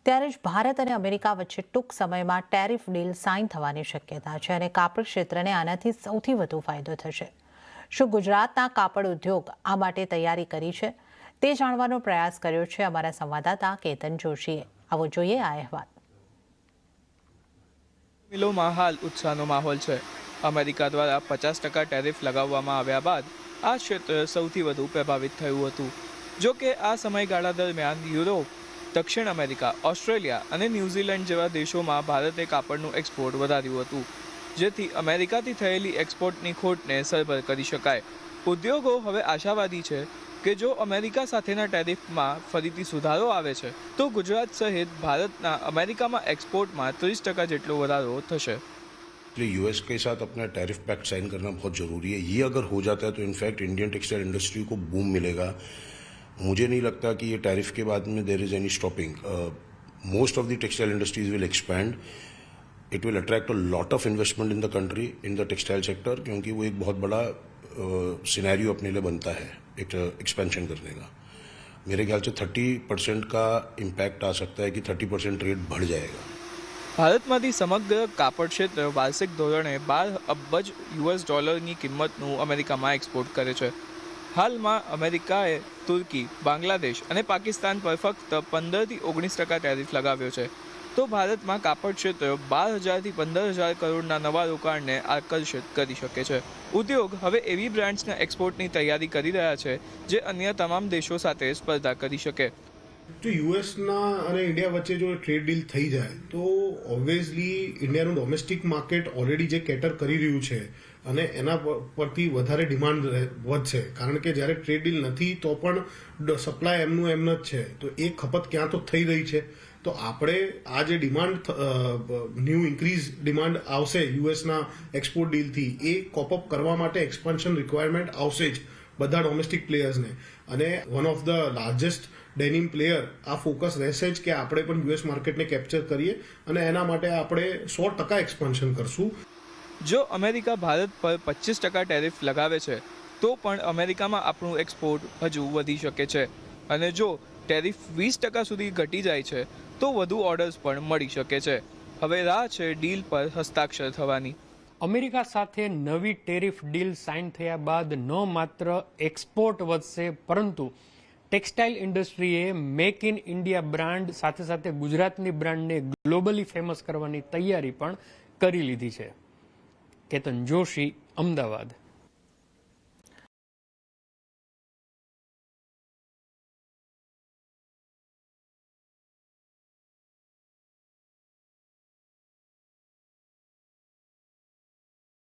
ત્યારે જ ભારત અને અમેરિકા વચ્ચે ટૂંક સમયમાં ટેરિફ ડીલ સાઇન થવાની શક્યતા છે અને કાપડ ક્ષેત્રને આનાથી સૌથી વધુ ફાયદો થશે। શું ગુજરાતના કાપડ ઉદ્યોગ આ માટે તૈયારી કરી છે તે જાણવાનો પ્રયાસ કર્યો છે અમારા સંવાદદાતા કેતન જોશીએ। આવો જોઈએ આ અહેવાલ। મિલોમાં હાલ ઉત્સાહનો માહોલ છે। અમેરિકા દ્વારા 50% ટેરિફ લગાવવામાં આવ્યા બાદ આ ક્ષેત્ર સૌથી વધુ પ્રભાવિત થયું હતું। જો કે આ સમયગાળા દરમિયાન યુરોપ, દક્ષિણ અમેરિકા, ઓસ્ટ્રેલિયા અને ન્યૂઝીલેન્ડ જેવા દેશોમાં ભારતે કાપડનું એક્સપોર્ટ વધાર્યું હતું, જેથી અમેરિકાથી થયેલી એક્સપોર્ટની ખોટને સરભર કરી શકાય। ઉદ્યોગો હવે આશાવાદી છે કે જો અમેરિકા સાથેના ટેરિફમાં ફરીથી સુધારો આવે છે તો ગુજરાત સહિત ભારતના અમેરિકામાં એક્સપોર્ટમાં 30% જેટલો વધારો થશે। यूएस के साथ अपना टैरिफ पैक्ट साइन करना बहुत ज़रूरी है। ये अगर हो जाता है तो इनफैक्ट इंडियन टेक्सटाइल इंडस्ट्री को बूम मिलेगा। मुझे नहीं लगता कि ये टैरिफ के बाद में there is any stopping. Most of the textile industries will expand. It will attract a lot of investment in the country in the textile sector, क्योंकि वो एक बहुत बड़ा सिनेरियो अपने लिए बनता है एक एक्सपेंशन करने का। मेरे ख्याल से 30% का इम्पैक्ट आ सकता है कि 30% ट्रेड बढ़ जाएगा। ભારતમાંથી સમગ્ર કાપડ ક્ષેત્ર વાર્ષિક ધોરણે 12 અબજ યુએસ ડોલરની કિંમતનું અમેરિકામાં એક્સપોર્ટ કરે છે। હાલમાં અમેરિકાએ તુર્કી, બાંગ્લાદેશ અને પાકિસ્તાન પર ફક્ત 15થી 19% ટેરિફ લગાવ્યો છે, તો ભારતમાં કાપડ ક્ષેત્ર 12,000થી 15,000 કરોડના નવા રોકાણને આકર્ષિત કરી શકે છે। ઉદ્યોગ હવે એવી બ્રાન્ડ્સના એક્સપોર્ટની તૈયારી કરી રહ્યા છે જે અન્ય તમામ દેશો સાથે સ્પર્ધા કરી શકે। જો યુએસના અને ઇન્ડિયા વચ્ચે જો ટ્રેડ ડીલ થઈ જાય તો ઓબ્વિયસલી ઇન્ડિયાનું ડોમેસ્ટિક માર્કેટ ઓલરેડી જે કેટર કરી રહ્યું છે અને એના પરથી વધારે ડિમાન્ડ વધશે, કારણ કે જ્યારે ટ્રેડ ડીલ નથી તો પણ સપ્લાય એમનું એમ જ છે, તો એ ખપત ક્યાં તો થઈ રહી છે। તો આપણે આ જે ડિમાન્ડ ન્યૂ ઇન્ક્રીઝ ડિમાન્ડ આવશે યુએસના એક્સપોર્ટ ડીલથી, એ કોપઅપ કરવા માટે એક્સપાન્શન રિક્વાયરમેન્ટ આવશે જ બધા ડોમેસ્ટિક પ્લેયર્સને। અને one of the largest denim player આ ફોકસ રહેશે જ કે આપણે પણ યુએસ માર્કેટને કેપ્ચર કરીએ અને એના માટે આપણે 100% એક્સપાન્શન કરશું। જો અમેરિકા ભારત પર 25% ટેરિફ લગાવે છે તો પણ અમેરિકામાં આપણું એક્સપોર્ટ હજુ વધી શકે છે, અને જો ટેરિફ 20% સુધી ઘટી જાય છે તો વધુ ઓર્ડર્સ પણ મળી શકે છે। હવે રાહ છે ડીલ પર હસ્તાક્ષર થવાની। અમેરિકા સાથે નવી ટેરિફ ડીલ સાઇન થયા બાદ ન માત્ર એક્સપોર્ટ વધશે, પરંતુ ટેક્સટાઇલ ઇન્ડસ્ટ્રીએ મેક ઇન ઇન્ડિયા બ્રાન્ડ સાથે સાથે ગુજરાતની બ્રાન્ડને ગ્લોબલી ફેમસ કરવાની તૈયારી પણ કરી લીધી છે। કેતન જોશી, અમદાવાદ।